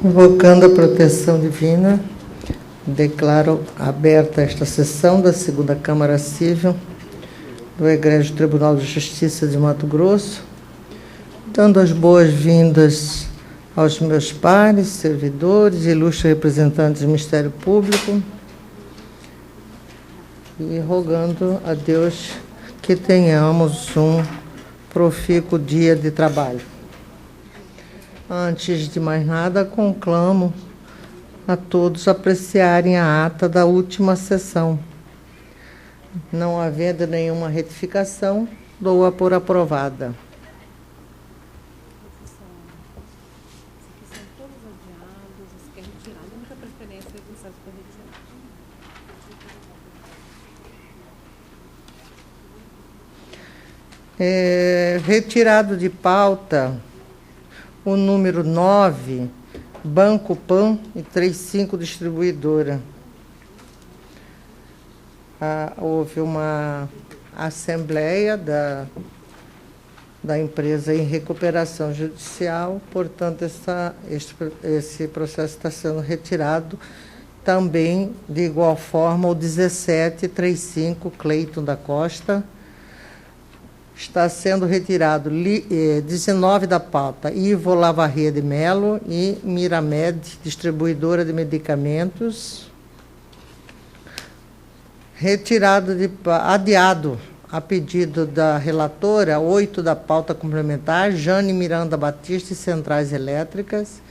Invocando a proteção divina, declaro aberta esta sessão da segunda Câmara Civil do Egrégio Tribunal de Justiça de Mato Grosso, dando as boas-vindas aos meus pares, servidores, ilustres representantes do Ministério Público e rogando a Deus que tenhamos um profícuo dia de trabalho. Antes de mais nada, conclamo a todos apreciarem a ata da última sessão. Não havendo nenhuma retificação, dou-a por aprovada. Retirado de pauta o número 9, Banco Pan e 35 Distribuidora. Houve uma assembleia da empresa em recuperação judicial, portanto, esse processo está sendo retirado. Também, de igual forma, o 1735, Cleiton da Costa. Está sendo retirado 19 da pauta, Ivo Lavarria de Melo e Miramed, distribuidora de medicamentos. Adiado, a pedido da relatora, 8 da pauta complementar, Jane Miranda Batista e Centrais Elétricas.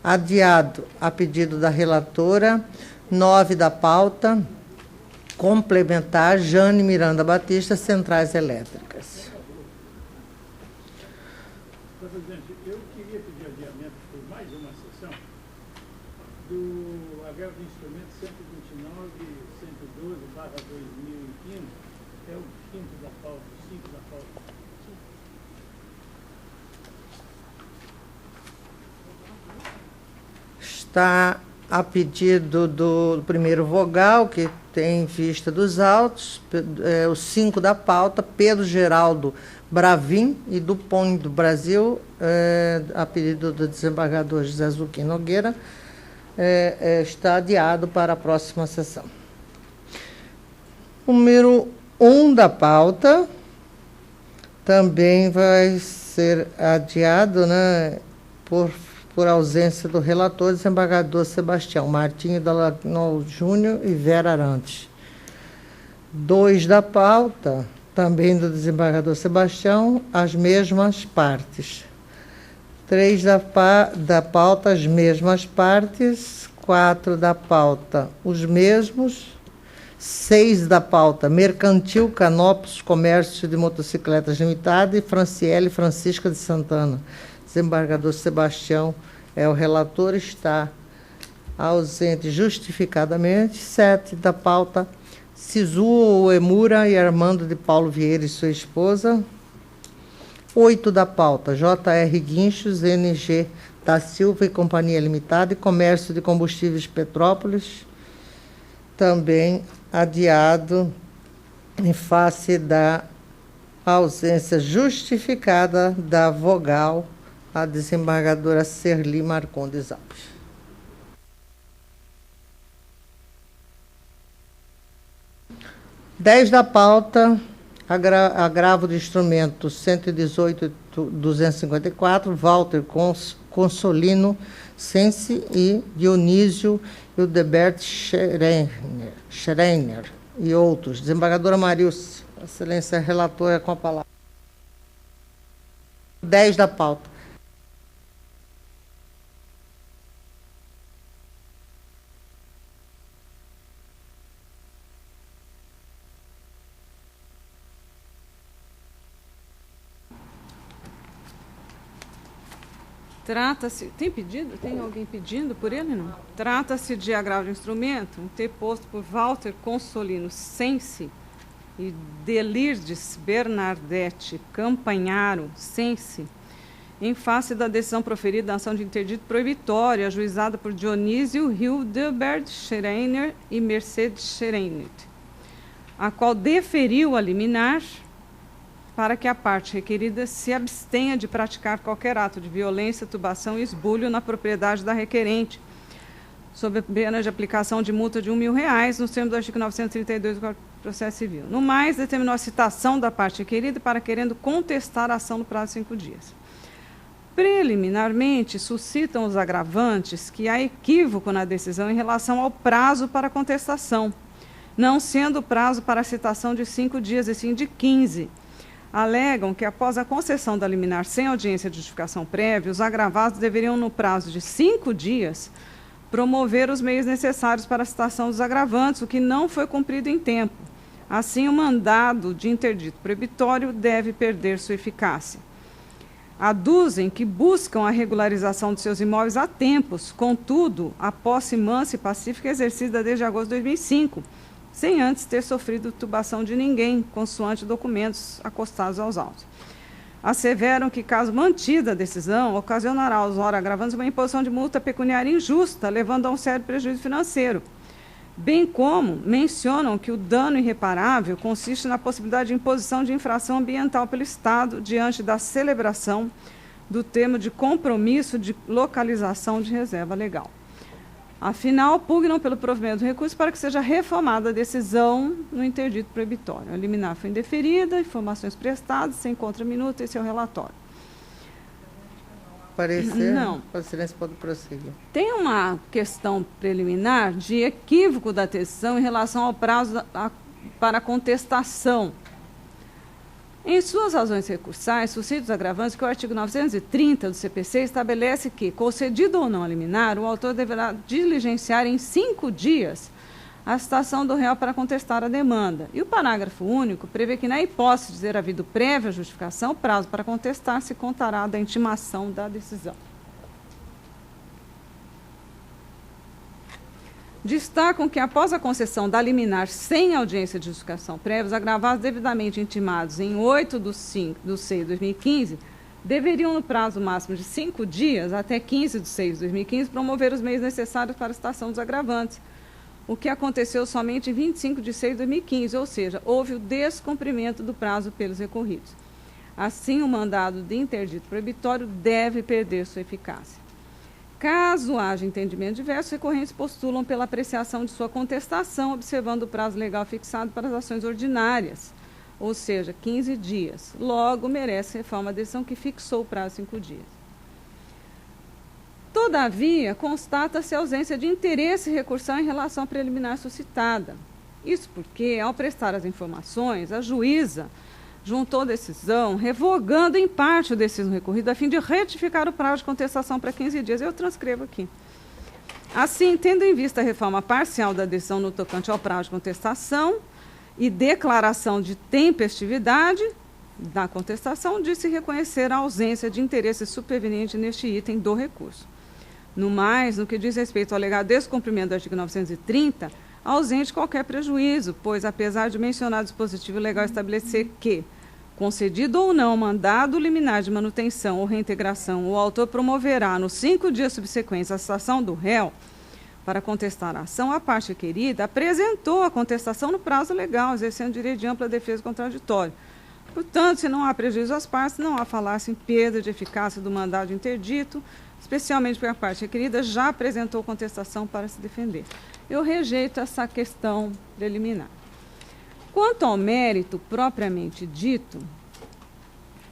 Adiado, a pedido da relatora, 9 da pauta complementar, Jane Miranda Batista, Centrais Elétricas. Presidente, eu queria pedir adiamento por mais uma sessão do agravo de instrumento 129.112/2015, é o quinto da pauta, o 5 da pauta. Está a pedido do primeiro vogal, que tem vista dos autos, o 5 da pauta, Pedro Geraldo Bravin e do PON do Brasil, a pedido do desembargador José Zuquim Nogueira, está adiado para a próxima sessão. Número 1 da pauta também vai ser adiado, né, por ausência do relator, desembargador Sebastião Martinho Dallagnol Júnior e Vera Arantes. 2 da pauta, também do desembargador Sebastião, as mesmas partes. 3 da pauta, as mesmas partes. 4 da pauta, os mesmos. 6 da pauta, Mercantil Canopus Comércio de Motocicletas Limitada e Franciele Francisca de Santana. Desembargador Sebastião é o relator, está ausente justificadamente. 7 da pauta, Sisu Emura e Armando de Paulo Vieira e sua esposa. 8 da pauta, J.R. Guinchos, NG da Silva e Companhia Limitada e Comércio de Combustíveis Petrópolis, também adiado em face da ausência justificada da vogal, a desembargadora Serli Marcondes Alves. Dez da pauta, agravo de instrumento 118.254, Walter Consolino Sense e Dionísio Hildebert Schreiner e outros. Desembargadora Marilce, excelência relatora, com a palavra. 10 da pauta. Trata-se... Tem pedido? Tem alguém pedindo por ele, não? Trata-se de agravo de instrumento interposto por Walter Consolino Sense e Delirdes Bernardete Campanharo Sense, em face da decisão proferida da ação de interdito proibitório, ajuizada por Dionísio Hildebert Schreiner e Mercedes Schreiner, a qual deferiu a liminar para que a parte requerida se abstenha de praticar qualquer ato de violência, tubação e esbulho na propriedade da requerente, sob a pena de aplicação de multa de R$1.000, nos termos do artigo 932 do Código de Processo Civil. No mais, determinou a citação da parte requerida para querendo contestar a ação no prazo de 5 dias. Preliminarmente, suscitam os agravantes que há equívoco na decisão em relação ao prazo para contestação, não sendo o prazo para a citação de 5 dias, e sim de 15. Alegam que, após a concessão da liminar sem audiência de justificação prévia, os agravados deveriam, no prazo de 5 dias, promover os meios necessários para a citação dos agravantes, o que não foi cumprido em tempo. Assim, o mandado de interdito proibitório deve perder sua eficácia. Aduzem que buscam a regularização de seus imóveis há tempos, contudo, a posse mansa e pacífica é exercida desde agosto de 2005, sem antes ter sofrido tubação de ninguém, consoante documentos acostados aos autos. Asseveram que, caso mantida a decisão, ocasionará aos ora agravantes uma imposição de multa pecuniária injusta, levando a um sério prejuízo financeiro. Bem como mencionam que o dano irreparável consiste na possibilidade de imposição de infração ambiental pelo Estado diante da celebração do termo de compromisso de localização de reserva legal. Afinal, pugnam pelo provimento do recurso para que seja reformada a decisão no interdito proibitório. A liminar foi indeferida, informações prestadas, sem contra-minuta, esse é o relatório. Parecer? Não. O silêncio pode prosseguir. Tem uma questão preliminar de equívoco da decisão em relação ao prazo para contestação. Em suas razões recursais, suscitam os agravantes que o artigo 930 do CPC estabelece que, concedido ou não a liminar, o autor deverá diligenciar em 5 dias a citação do réu para contestar a demanda. E o parágrafo único prevê que, na hipótese de ter havido prévia justificação, o prazo para contestar se contará da intimação da decisão. Destacam que, após a concessão da liminar sem audiência de justificação prévia, os agravados devidamente intimados em 8 de 6 de 2015 deveriam, no prazo máximo de 5 dias, até 15 de 6 de 2015, promover os meios necessários para a citação dos agravantes, o que aconteceu somente em 25 de 6 de 2015, ou seja, houve o descumprimento do prazo pelos recorridos. Assim, o mandado de interdito proibitório deve perder sua eficácia. Caso haja entendimento diverso, os recorrentes postulam pela apreciação de sua contestação, observando o prazo legal fixado para as ações ordinárias, ou seja, 15 dias. Logo, merece reforma a decisão que fixou o prazo de 5 dias. Todavia, constata-se a ausência de interesse recursal em relação à preliminar suscitada. Isso porque, ao prestar as informações, a juíza juntou decisão, revogando em parte a decisão recorrida, a fim de retificar o prazo de contestação para 15 dias. Eu transcrevo aqui. Assim, tendo em vista a reforma parcial da decisão no tocante ao prazo de contestação e declaração de tempestividade da contestação, de-se reconhecer a ausência de interesse superveniente neste item do recurso. No mais, no que diz respeito ao alegado descumprimento do artigo 930, ausente qualquer prejuízo, pois, apesar de mencionar o dispositivo legal estabelecer que, concedido ou não mandado liminar de manutenção ou reintegração, o autor promoverá, nos 5 dias subsequentes à citação do réu para contestar a ação, a parte requerida apresentou a contestação no prazo legal, exercendo direito de ampla defesa contraditória. Portanto, se não há prejuízo às partes, não há falar-se em perda de eficácia do mandado de interdito, especialmente porque a parte requerida já apresentou contestação para se defender. Eu rejeito essa questão preliminar. Quanto ao mérito propriamente dito,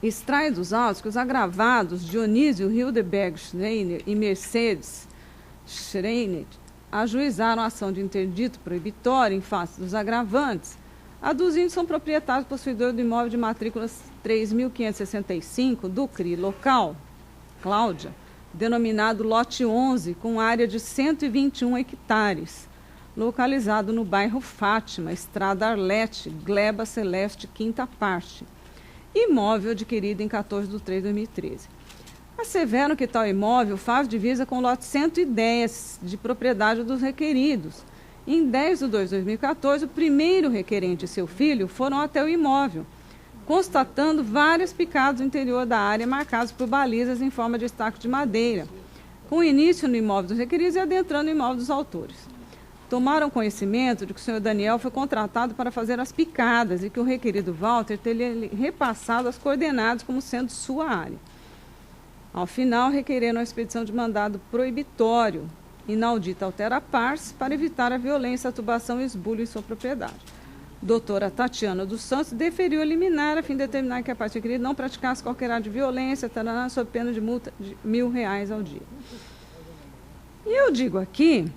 extrai dos autos que os agravados Dionísio Hildeberg Schreiner e Mercedes Schreiner ajuizaram a ação de interdito proibitório em face dos agravantes, aduzindo que são proprietários possuidores do imóvel de matrículas 3.565 do CRI local, Cláudia, denominado lote 11, com área de 121 hectares, localizado no bairro Fátima, Estrada Arlete, Gleba Celeste, quinta parte, imóvel adquirido em 14 de 3 de 2013. Asseveram que tal imóvel faz divisa com o lote 110 de propriedade dos requeridos. Em 10 de 2 de 2014, o primeiro requerente e seu filho foram até o imóvel, constatando várias picadas no interior da área marcadas por balizas em forma de estaco de madeira, com início no imóvel dos requeridos e adentrando no imóvel dos autores. tomaram conhecimento de que o senhor Daniel foi contratado para fazer as picadas e que o requerido Walter teria repassado as coordenadas como sendo sua área. Ao final, requereram a expedição de mandado proibitório, inaudita altera pars, para evitar a violência, a tubação e esbulho em sua propriedade. Doutora Tatiana dos Santos deferiu a liminar a fim de determinar que a parte requerida não praticasse qualquer ato de violência, tarará, sob pena de multa de R$ 1.000 ao dia. E eu digo aqui,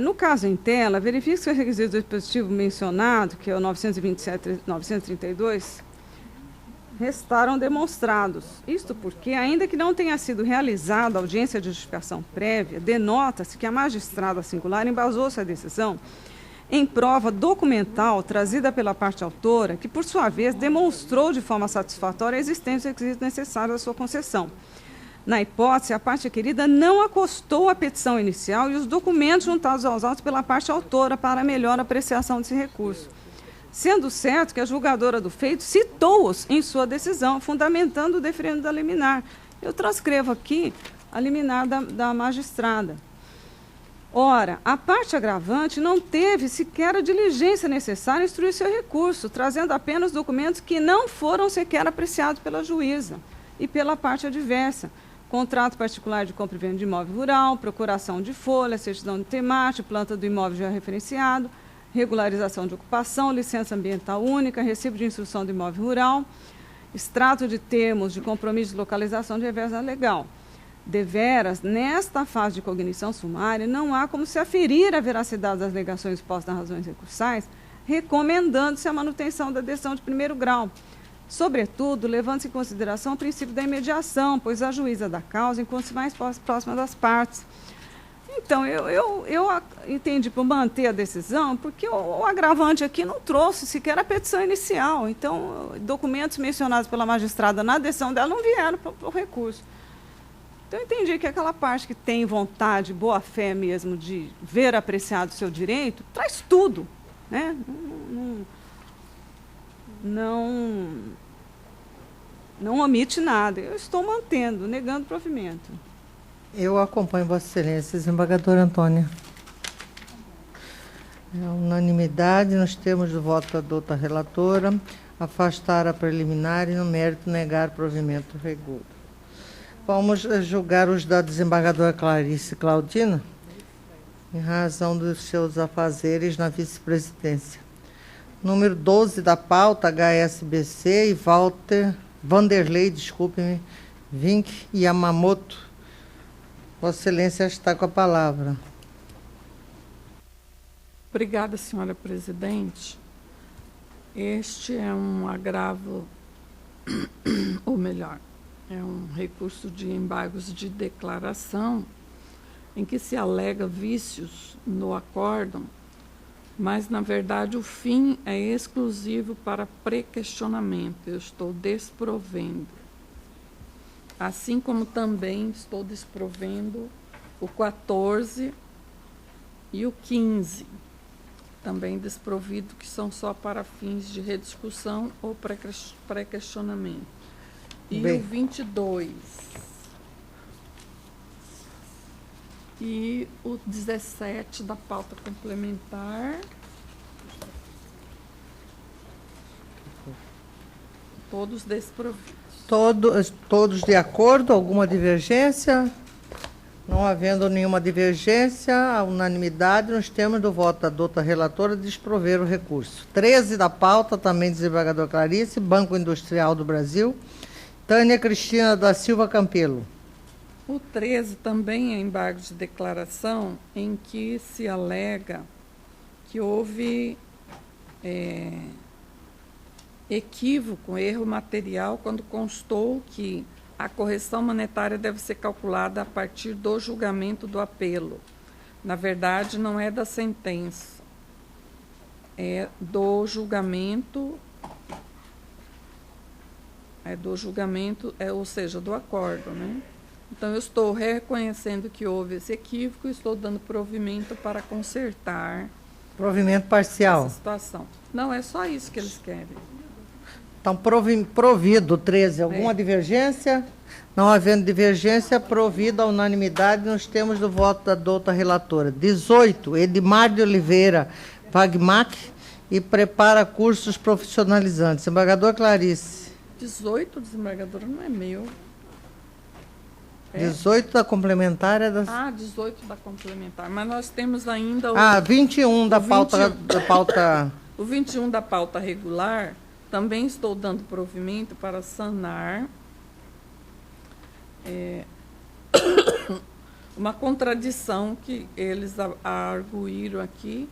no caso em tela, verifique se os requisitos do dispositivo mencionado, que é o 927.932, restaram demonstrados. Isto porque, ainda que não tenha sido realizada a audiência de justificação prévia, denota-se que a magistrada singular embasou sua decisão em prova documental trazida pela parte autora, que, por sua vez, demonstrou de forma satisfatória a existência dos requisitos necessários à sua concessão. Na hipótese, a parte requerida não acostou a petição inicial e os documentos juntados aos autos pela parte autora para melhor apreciação desse recurso, sendo certo que a julgadora do feito citou-os em sua decisão, fundamentando o deferendo da liminar. Eu transcrevo aqui a liminar da magistrada. Ora, a parte agravante não teve sequer a diligência necessária em instruir seu recurso, trazendo apenas documentos que não foram sequer apreciados pela juíza e pela parte adversa. Contrato particular de compra e venda de imóvel rural, procuração de folha, certidão de temate, planta do imóvel já referenciado, regularização de ocupação, licença ambiental única, recibo de instrução do imóvel rural, extrato de termos de compromisso de localização de reversa legal. Deveras, nesta fase de cognição sumária, não há como se aferir a veracidade das alegações expostas nas razões recursais, recomendando-se a manutenção da decisão de primeiro grau. Sobretudo, levando-se em consideração o princípio da imediação, pois a juíza da causa encontra-se mais próxima das partes. Então, eu entendi por manter a decisão, porque o agravante aqui não trouxe sequer a petição inicial. Então, documentos mencionados pela magistrada na decisão dela não vieram para o recurso. Então, eu entendi que aquela parte que tem vontade, boa fé mesmo, de ver apreciado o seu direito, traz tudo, né? Não omite nada. Eu estou mantendo, negando provimento. Eu acompanho Vossa Excelência, desembargadora Antônia. É unanimidade nos termos do voto da doutora relatora, afastar a preliminar e, no mérito, negar provimento regular. Vamos julgar os da desembargadora Clarice Claudina, em razão dos seus afazeres na vice-presidência. Número 12 da pauta, HSBC e Vanderlei, desculpe-me, Vink e Yamamoto. Vossa Excelência está com a palavra. Obrigada, senhora presidente. Este é um agravo, ou melhor, é um recurso de embargos de declaração em que se alega vícios no acórdão, mas, na verdade, o fim é exclusivo para pré-questionamento. Eu estou desprovendo. Assim como também estou desprovendo o 14 e o 15, também desprovido, que são só para fins de rediscussão ou pré-questionamento. E Bem. o 22. E o 17 da pauta complementar. Todos desprovidos. Todos de acordo? Alguma divergência? Não havendo nenhuma divergência, a unanimidade nos termos do voto da doutora relatora de desprover o recurso. 13 da pauta, também desembargador Clarice, Banco Industrial do Brasil, Tânia Cristina da Silva Campelo. O 13 também é embargo de declaração em que se alega que houve equívoco, erro material, quando constou que a correção monetária deve ser calculada a partir do julgamento do apelo. Na verdade, não é da sentença, é do julgamento, ou seja, do acórdão, né? Então, eu estou reconhecendo que houve esse equívoco e estou dando provimento para consertar Provimento parcial. essa situação. Não, é só isso que eles querem. Então, provido 13. Alguma divergência? Não havendo divergência, provido a unanimidade, nós temos do voto da doutora relatora. 18, Edmar de Oliveira Wagmack e prepara cursos profissionalizantes. Desembargador Clarice. 18, desembargadora, não é meu. 18 da complementar é da... 18 da complementar. Mas nós temos ainda o... 21 da pauta... O 21 da pauta regular, também estou dando provimento para sanar uma contradição que eles arguíram aqui.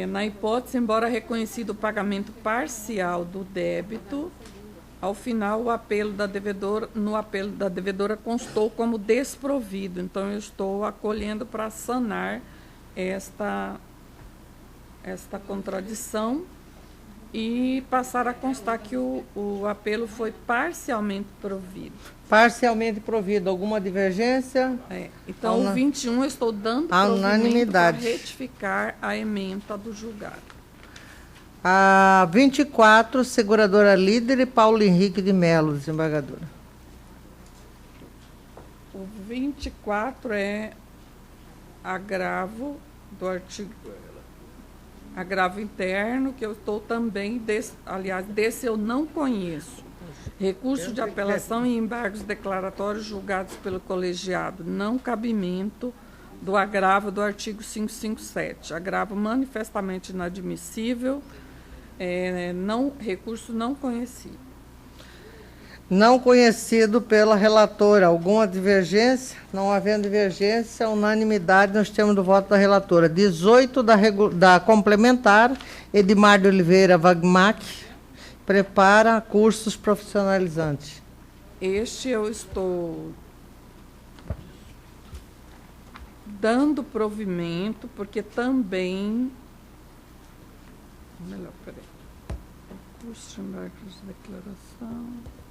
Na hipótese, embora reconhecido o pagamento parcial do débito, ao final no apelo da devedora constou como desprovido. Então, eu estou acolhendo para sanar esta contradição e passar a constar que o apelo foi parcialmente provido. Parcialmente provido. Alguma divergência? Então, o 21 eu estou dando provimento para retificar a ementa do julgado. A 24, seguradora líder e Paulo Henrique de Melo, desembargadora. O 24 é agravo do artigo... Agravo interno, que eu estou também, desse eu não conheço. Recurso de apelação e embargos declaratórios julgados pelo colegiado. Não cabimento do agravo do artigo 557. Agravo manifestamente inadmissível, recurso não conhecido. Não conhecido pela relatora. Alguma divergência? Não havendo divergência, unanimidade, nós temos do voto da relatora. 18 da complementar, Edmar de Oliveira Wagmack, prepara cursos profissionalizantes. Este eu estou dando provimento, porque também... Melhor, peraí. Curso de embargos de declaração...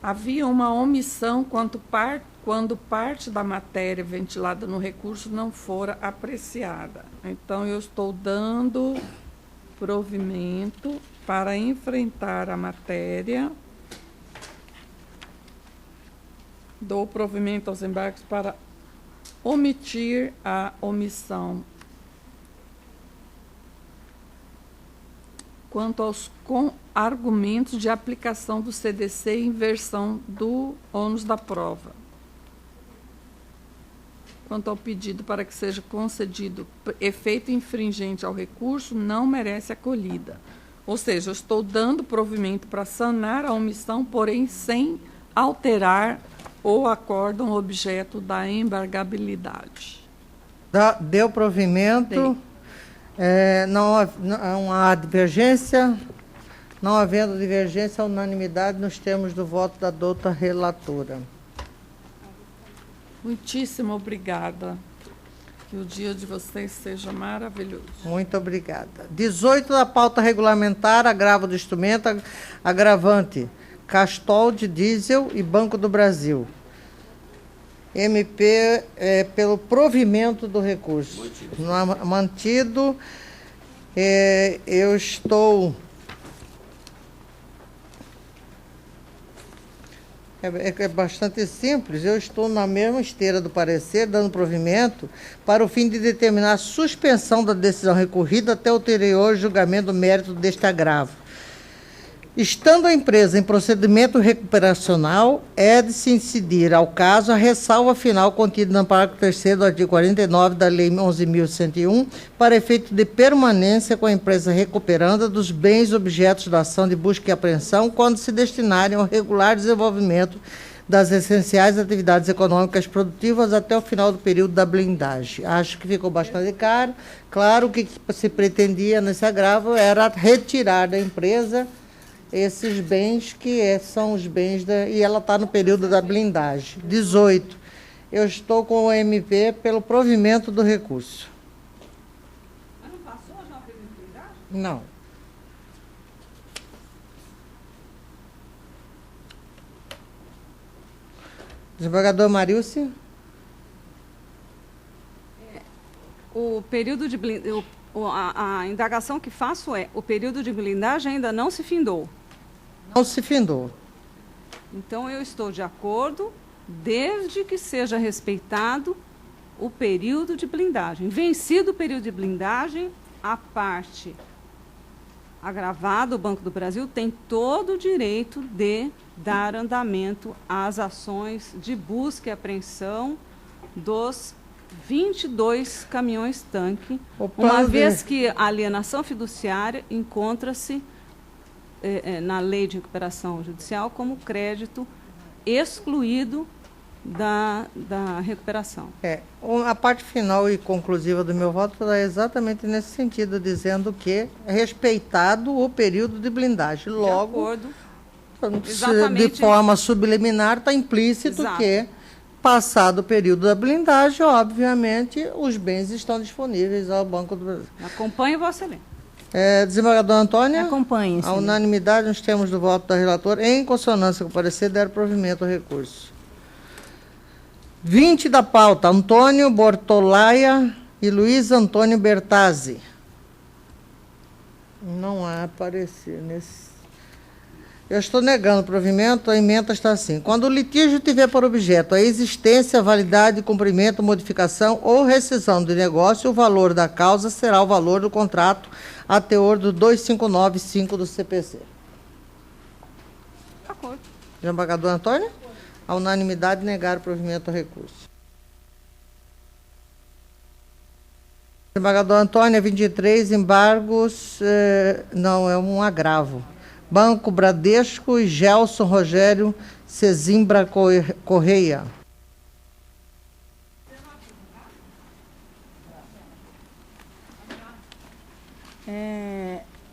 Havia uma omissão quando parte da matéria ventilada no recurso não fora apreciada. Então, eu estou dando provimento para enfrentar a matéria. Dou provimento aos embargos para omitir a omissão. Quanto aos argumentos de aplicação do CDC e inversão do ônus da prova. Quanto ao pedido para que seja concedido efeito infringente ao recurso, não merece acolhida. Ou seja, eu estou dando provimento para sanar a omissão, porém sem alterar o acórdão objeto da embargabilidade. Deu provimento. Não há divergência. Não havendo divergência, unanimidade, nós temos do voto da doutora relatora. Muitíssimo obrigada. Que o dia de vocês seja maravilhoso. Muito obrigada. 18 da pauta regulamentar, agravo do instrumento, agravante, Castrol Diesel e Banco do Brasil. MP pelo provimento do recurso. Mantido. Eu estou... É bastante simples. Eu estou na mesma esteira do parecer, dando provimento para o fim de determinar a suspensão da decisão recorrida até o ulterior julgamento do mérito deste agravo. Estando a empresa em procedimento recuperacional, é de se incidir ao caso a ressalva final contida no parágrafo 3º do artigo 49 da Lei 11.101, para efeito de permanência com a empresa recuperanda dos bens objetos da ação de busca e apreensão, quando se destinarem ao regular desenvolvimento das essenciais atividades econômicas produtivas até o final do período da blindagem. Acho que ficou bastante claro. Claro, o que se pretendia nesse agravo era retirar da empresa esses bens que são os bens e ela está no período da blindagem. 18. Eu estou com o MP pelo provimento do recurso. Mas não passou já o período de blindagem? Não. Desembargador Marilce. O período de a indagação que faço é, o período de blindagem ainda não se findou. Não se findou. Então, eu estou de acordo, desde que seja respeitado o período de blindagem. Vencido o período de blindagem, a parte agravada, o Banco do Brasil tem todo o direito de dar andamento às ações de busca e apreensão dos 22 caminhões-tanque, uma vez que a alienação fiduciária encontra-se na Lei de Recuperação Judicial como crédito excluído da recuperação. A parte final e conclusiva do meu voto é exatamente nesse sentido, dizendo que é respeitado o período de blindagem. Logo, de forma subliminar, está implícito que, passado o período da blindagem, obviamente, os bens estão disponíveis ao Banco do Brasil. Acompanhe, Vossa Excelência. Desembargador Antônio? Acompanhe. A unanimidade, nos termos do voto da relatora, em consonância com o parecer, deram provimento ao recurso. 20 da pauta, Antônio Bortolaia e Luiz Antônio Bertazzi. Não há parecer nesse. Eu estou negando o provimento, a emenda está assim. Quando o litígio tiver por objeto a existência, validade, cumprimento, modificação ou rescisão do negócio, o valor da causa será o valor do contrato a teor do 2595 do CPC. De acordo. Desembargador Antônio? A unanimidade negar o provimento ao recurso. Desembargador Antônio, 23, embargos, não, é um agravo. Banco Bradesco e Gelson Rogério Cezimbra Correia.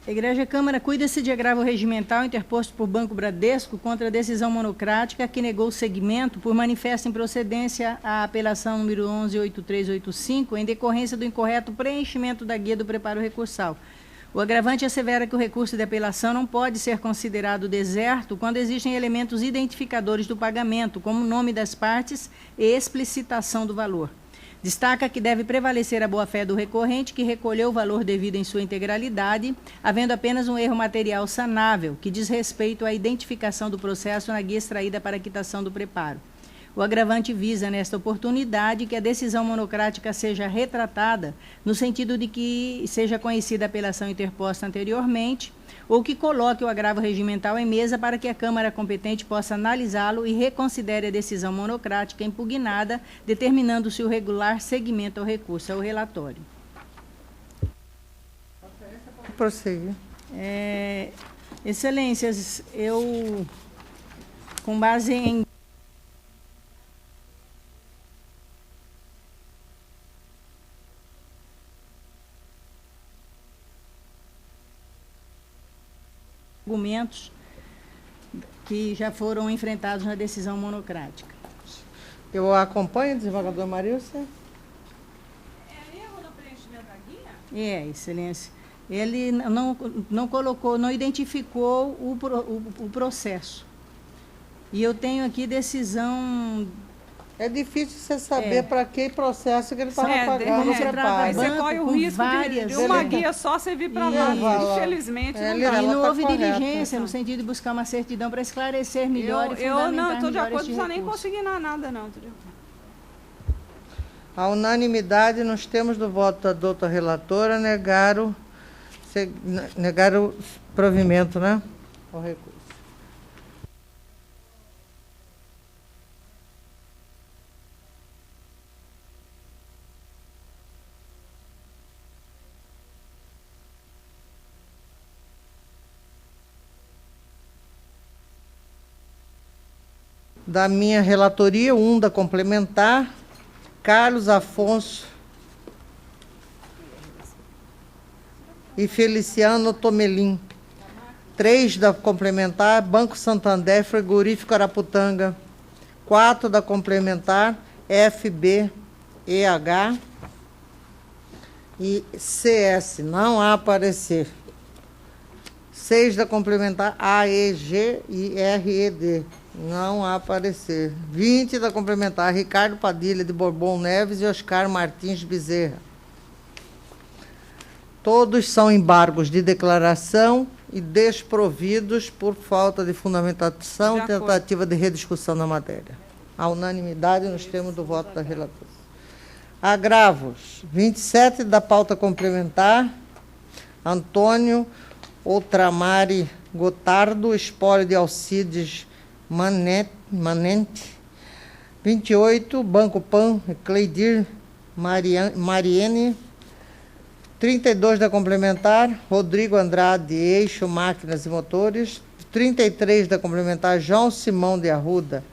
Igreja Câmara, cuida-se de agravo regimental interposto por Banco Bradesco contra a decisão monocrática que negou seguimento por manifesta improcedência à apelação número 118385 em decorrência do incorreto preenchimento da guia do preparo recursal. O agravante assevera que o recurso de apelação não pode ser considerado deserto quando existem elementos identificadores do pagamento, como o nome das partes e explicitação do valor. Destaca que deve prevalecer a boa-fé do recorrente, que recolheu o valor devido em sua integralidade, havendo apenas um erro material sanável, que diz respeito à identificação do processo na guia extraída para a quitação do preparo. O agravante visa, nesta oportunidade, que a decisão monocrática seja retratada, no sentido de que seja conhecida a apelação interposta anteriormente, ou que coloque o agravo regimental em mesa para que a Câmara competente possa analisá-lo e reconsidere a decisão monocrática impugnada, determinando-se o regular seguimento ao recurso. É o relatório. Prosseguir. Excelências, eu, com base em argumentos que já foram enfrentados na decisão monocrática. Eu acompanho, desembargador Marilson. É erro no preenchimento da guia? Excelência. Ele não colocou, não identificou o processo. E eu tenho aqui decisão. É difícil você saber para que processo que ele estava pagando o preparo. Aí você corre o risco de uma guia só servir para nada. Infelizmente, não dá. E não houve diligência no sentido de buscar uma certidão para esclarecer melhor e fundamentar melhor. Eu não estou de acordo, não precisa nem conseguir nada, não. A unanimidade, nos termos do voto da doutora relatora, negar o provimento, né? Ao recurso. Da minha relatoria, da complementar, Carlos Afonso e Feliciano Tomelin. 3 da complementar, Banco Santander, Frigorífico Araputanga. 4 da complementar, FBEH e CS. Não há parecer. 6 da complementar, AEG e RED. Não há parecer. 20 da complementar, Ricardo Padilha de Bourbon Neves e Oscar Martins Bezerra. Todos são embargos de declaração e desprovidos por falta de fundamentação e tentativa de rediscussão da matéria. A unanimidade nos termos do voto da relatora. Agravos. 27 da pauta complementar. Antônio Outramari Gotardo, espólio de Alcides Manente. 28, Banco Pan, Cleidir Mariene. 32 da complementar, Rodrigo Andrade, Eixo, Máquinas e Motores. 33 da complementar, João Simão de Arruda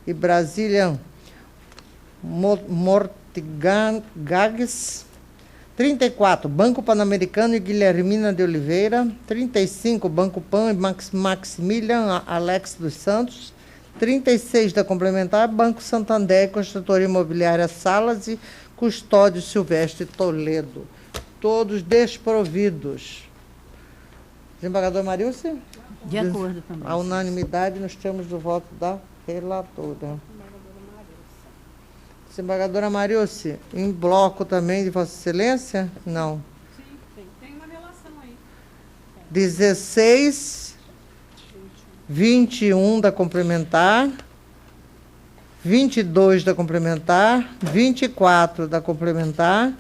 e Brasilian Mortigages. 34, Banco Pan-Americano e Guilhermina de Oliveira. 35, Banco Pan e Maximilian Alex dos Santos. 36 da complementar, Banco Santander e Construtora Imobiliária Salas e Custódio Silvestre Toledo. Todos desprovidos. Desembargador Marilce? De acordo também. A unanimidade nos termos do voto da relatora. Desembargadora Marilce, em bloco também de Vossa Excelência? Não. Sim, tem uma relação aí. 16, 21 da complementar, 22 da complementar, 24 da complementar,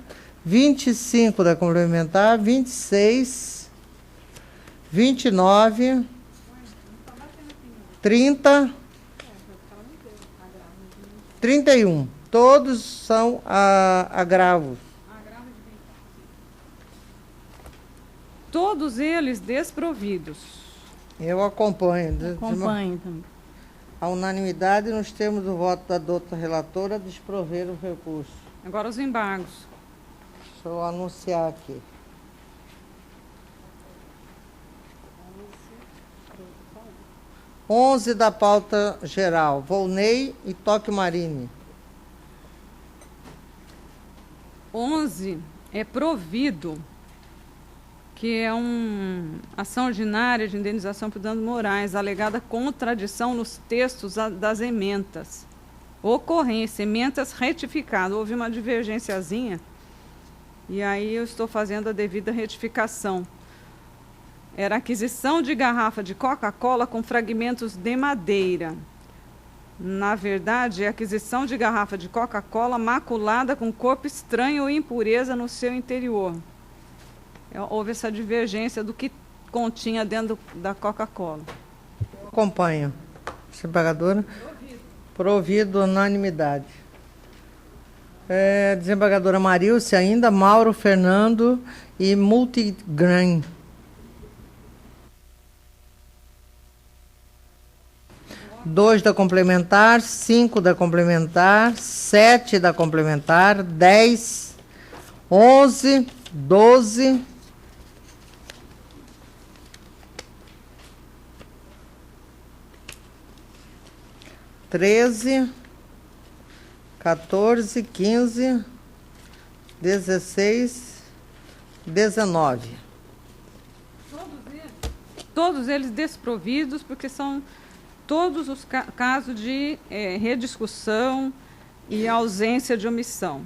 25 da complementar, 26, 29, 30, 31. Todos são agravos. Todos eles desprovidos. Eu acompanho. Acompanho também. A unanimidade nos termos do voto da doutora relatora desprover o recurso. Agora os embargos. Deixa eu anunciar aqui. 11 da pauta geral, Volney e Tóquio Marine. 11 é provido, que é uma ação ordinária de indenização por danos morais, alegada contradição nos textos das ementas. Ocorrência, ementas retificadas. Houve uma divergênciazinha, e aí eu estou fazendo a devida retificação. Era aquisição de garrafa de Coca-Cola com fragmentos de madeira. Na verdade, é aquisição de garrafa de Coca-Cola maculada com corpo estranho ou impureza no seu interior. Houve essa divergência do que continha dentro da Coca-Cola. Acompanho. Desembargadora? Provido unanimidade. Desembargadora Marilce ainda, Mauro Fernando e Multigrain. 2 da complementar, 5 da complementar, 7 da complementar, 10, 11, 12, 13, 14, 15, 16, 19. Todos eles desprovidos, porque são todos os casos de rediscussão e ausência de omissão.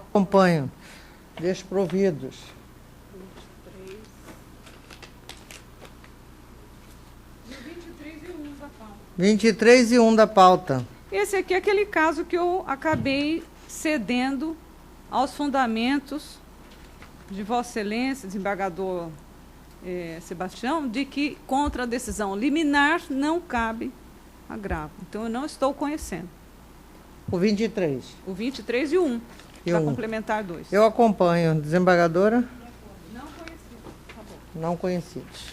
Acompanho. Desprovidos. 23 e 1 da pauta. Esse aqui é aquele caso que eu acabei cedendo aos fundamentos de Vossa Excelência, desembargador Sebastião, de que contra a decisão liminar não cabe agravo. Então, eu não estou conhecendo. O 23. O 23 e o 1, E para o 1. complementar 2. Eu acompanho. Desembargadora? Não conhecido. Tá bom. Não conhecidos.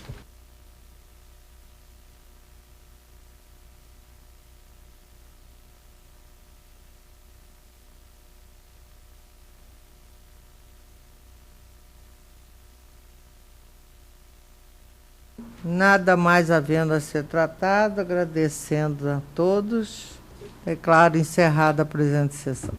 Nada mais havendo a ser tratado, agradecendo a todos. Declaro encerrada a presente sessão.